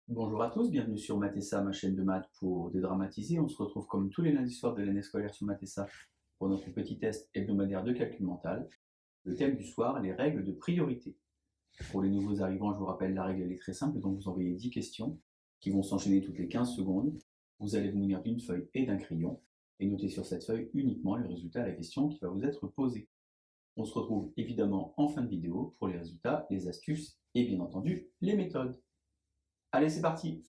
Bonjour à tous, bienvenue sur Matessa, ma chaîne de maths pour dédramatiser. On se retrouve comme tous les lundis soirs de l'année scolaire sur Matessa pour notre petit test hebdomadaire de calcul mental. Le thème du soir, les règles de priorité. Pour les nouveaux arrivants, je vous rappelle, la règle elle est très simple, donc vous envoyez 10 questions qui vont s'enchaîner toutes les 15 secondes. Vous allez vous munir d'une feuille et d'un crayon et noter sur cette feuille uniquement le résultat à la question qui va vous être posée. On se retrouve évidemment en fin de vidéo pour les résultats, les astuces et bien entendu les méthodes. Allez, c'est parti!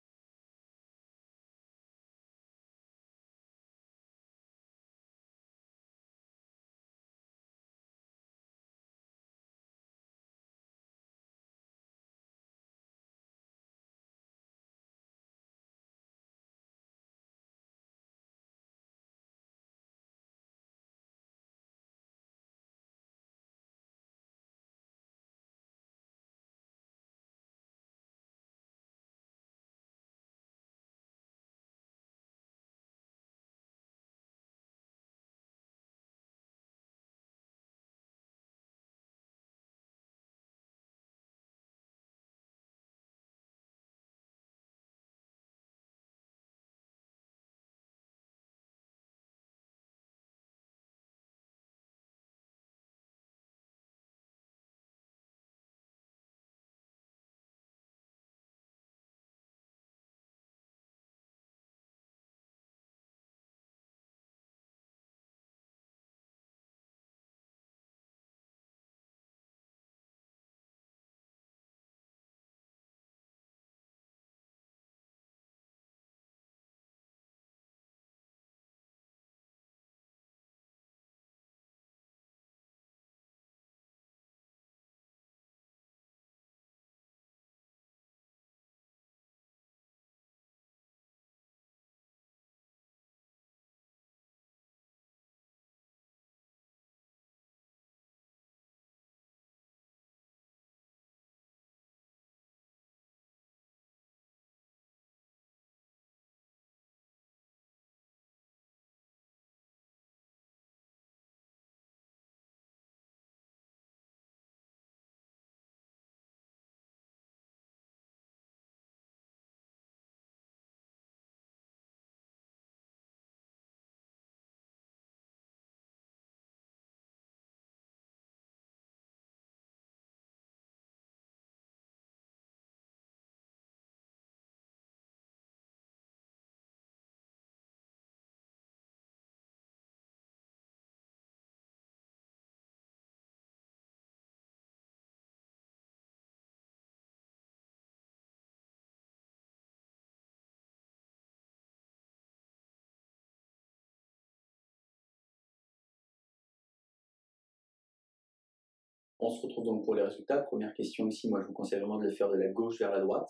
On se retrouve donc pour les résultats. Première question ici, moi je vous conseille vraiment de le faire de la gauche vers la droite.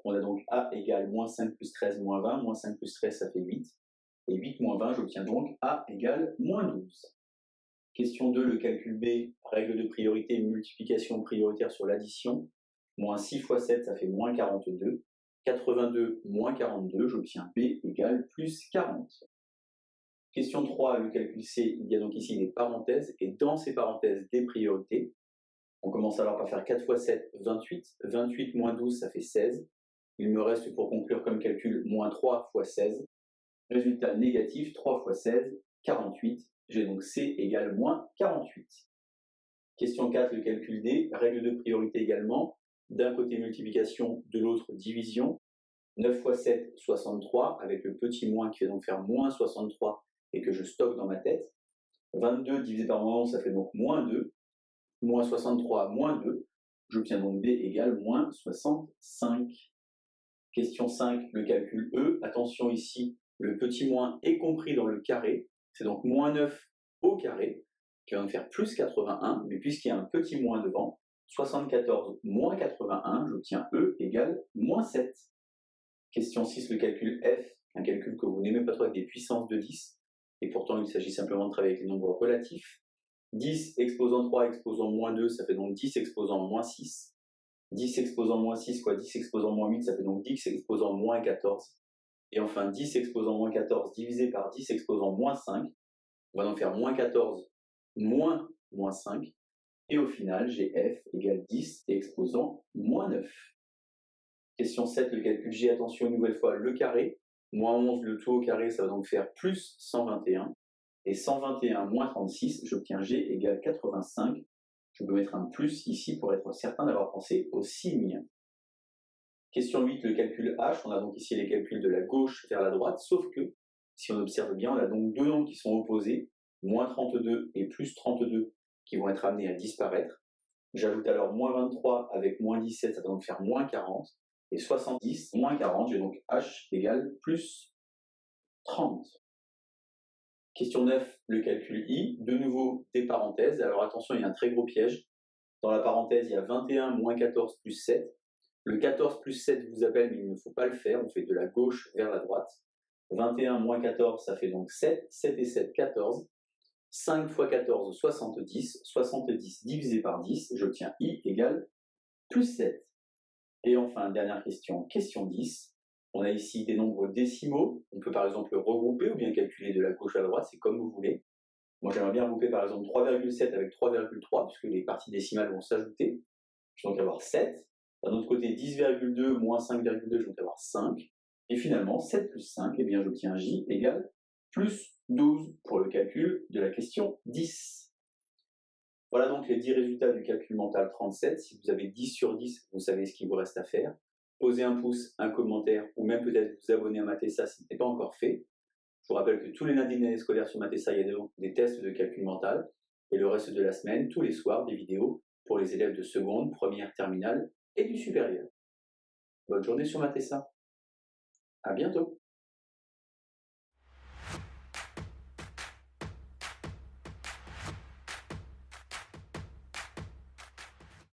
On a donc A égale moins 5 plus 13 moins 20. Moins 5 plus 13, ça fait 8. Et 8 moins 20, j'obtiens donc A égale moins 12. Question 2, le calcul B, règle de priorité, multiplication prioritaire sur l'addition. Moins 6 fois 7, ça fait moins 42. 82 moins 42, j'obtiens B égale plus 40. Question 3, le calcul C, il y a donc ici des parenthèses, et dans ces parenthèses, des priorités. On commence alors par faire 4 fois 7, 28. 28 moins 12, ça fait 16. Il me reste pour conclure comme calcul moins 3 fois 16. Résultat négatif, 3 fois 16, 48. J'ai donc C égale moins 48. Question 4, le calcul D. Règle de priorité également. D'un côté multiplication, de l'autre division. 9 fois 7, 63, avec le petit moins qui va donc faire moins 63 et que je stocke dans ma tête. 22 divisé par moins 11, ça fait donc moins 2. Moins 63 moins 2, j'obtiens donc B égale moins 65. Question 5, le calcul E. Attention ici, le petit moins est compris dans le carré, c'est donc moins 9 au carré, qui va me faire plus 81, mais puisqu'il y a un petit moins devant, 74 moins 81, j'obtiens E égale moins 7. Question 6, le calcul F, un calcul que vous n'aimez pas trop avec des puissances de 10, et pourtant il s'agit simplement de travailler avec les nombres relatifs. 10 exposant 3 exposant moins 2, ça fait donc 10 exposant moins 6. 10 exposant moins 6 fois 10 exposant moins 8, ça fait donc 10 exposant moins 14. Et enfin 10 exposant moins 14 divisé par 10 exposant moins 5, on va donc faire moins 14 moins moins 5. Et au final, j'ai F égale 10 exposant moins 9. Question 7, le calcul J, attention une nouvelle fois, le carré. Moins 11, le tout au carré, ça va donc faire plus 121. Et 121 moins 36, j'obtiens G égale 85. Je peux mettre un plus ici pour être certain d'avoir pensé au signe. Question 8, le calcul H. On a donc ici les calculs de la gauche vers la droite, sauf que, si on observe bien, on a donc deux nombres qui sont opposés, moins 32 et plus 32, qui vont être amenés à disparaître. J'ajoute alors moins 23 avec moins 17, ça va donc faire moins 40. Et 70 moins 40, j'ai donc H égale plus 30. Question 9, le calcul I. De nouveau, des parenthèses. Alors attention, il y a un très gros piège. Dans la parenthèse, il y a 21 moins 14 plus 7. Le 14 plus 7 vous appelle, mais il ne faut pas le faire. On fait de la gauche vers la droite. 21 moins 14, ça fait donc 7. 7 et 7, 14. 5 fois 14, 70. 70 divisé par 10, j'obtiens I égale plus 7. Et enfin, dernière question, question 10. On a ici des nombres décimaux. On peut par exemple regrouper ou bien calculer de la gauche à la droite, c'est comme vous voulez. Moi, j'aimerais bien regrouper par exemple 3,7 avec 3,3, puisque les parties décimales vont s'ajouter. Je vais donc avoir 7. D'un autre côté, 10,2 moins 5,2, je vais donc avoir 5. Et finalement, 7 plus 5, eh bien, j'obtiens J égale plus 12 pour le calcul de la question 10. Voilà donc les 10 résultats du calcul mental 37. Si vous avez 10 sur 10, vous savez ce qu'il vous reste à faire. Posez un pouce, un commentaire, ou même peut-être vous abonner à Matessa si ce n'est pas encore fait. Je vous rappelle que tous les lundis de l'année scolaire sur Matessa, il y a donc des tests de calcul mental. Et le reste de la semaine, tous les soirs, des vidéos pour les élèves de seconde, première, terminale et du supérieur. Bonne journée sur Matessa. À bientôt.